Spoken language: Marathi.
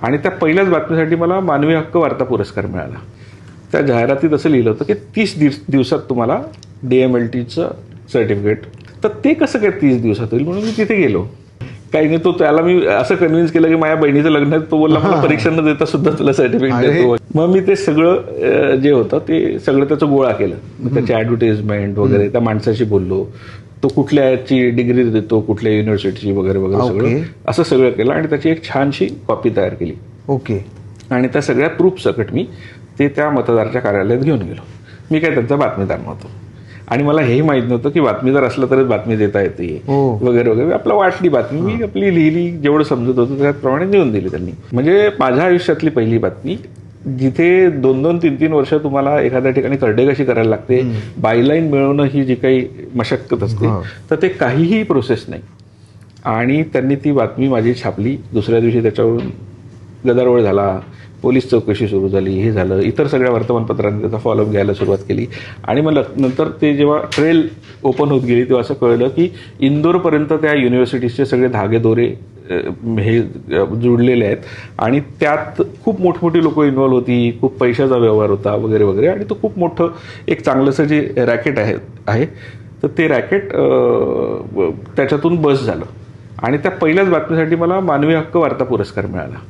आणि त्या पहिल्याच बातमीसाठी मला मानवी हक्क वार्ता पुरस्कार मिळाला. त्या जाहिरातीत असं लिहिलं होतं की 30 दिवसात तुम्हाला DMLTचं सर्टिफिकेट. तर ते कसं काय 30 दिवसात होईल म्हणून मी तिथे गेलो. काही नाही, त्याला मी असं कन्व्हिन्स केलं की माझ्या बहिणीचं लग्न आहे. तो बोलला मला परीक्षा न देता सुद्धा तुला सर्टिफिकेट देतो. मग मी ते सगळं जे होतं ते सगळं त्याचं गोळा केलं. मग त्याची ॲडव्हर्टाइजमेंट वगैरे, त्या माणसाशी बोललो, तो कुठल्या याची डिग्री देतो, कुठल्या युनिव्हर्सिटीची वगैरे वगैरे सगळं असं सगळं केलं आणि त्याची एक छानशी कॉपी तयार केली. ओके. आणि त्या सगळ्या प्रूफ सकट मी ते त्या मतदाराच्या कार्यालयात घेऊन गेलो. मी काय त्यांचा बातमीदार नव्हतो आणि मला हेही माहीत नव्हतं की बातमीदार असलं तरच बातमी देता येते वगैरे वगैरे. आपलं वाटली बातमी, मी आपली लिहिली, जेवढं समजत होतं त्याप्रमाणे देऊन दिली त्यांनी. म्हणजे माझ्या आयुष्यातली पहिली बातमी जिथे 2-2, 3-3 वर्ष तुम्हाला एखाद्या ठिकाणी करडे कशी करायला लागते, बायलाईन मिळवणं ही जी काही मशक्कत असते, तर ते काहीही प्रोसेस नाही. आणि त्यांनी ती बातमी माझी छापली. दुसऱ्या दिवशी त्याच्यावरून गदारोळ झाला, पोलीस चौकशी सुरू झाली, हे झालं. इतर सगळ्या वर्तमानपत्रांनी त्याचा फॉलोअप घ्यायला सुरुवात केली. आणि मग नंतर ते जेव्हा ट्रेल ओपन होत गेली तेव्हा असं कळलं की इंदोरपर्यंत त्या युनिव्हर्सिटीजचे सगळे धागेदोरे हे जुळलेले आहेत आणि त्यात खूप मोठमोठी लोक इन्व्हॉल्व होती, खूप पैशाचा व्यवहार होता वगैरे वगैरे. आणि तो खूप मोठं एक चांगलंसं जे रॅकेट आहे तर ते रॅकेट त्याच्यातून बस झालं. आणि त्या पहिल्याच बातमीसाठी मला मानवी हक्क वार्ता पुरस्कार मिळाला.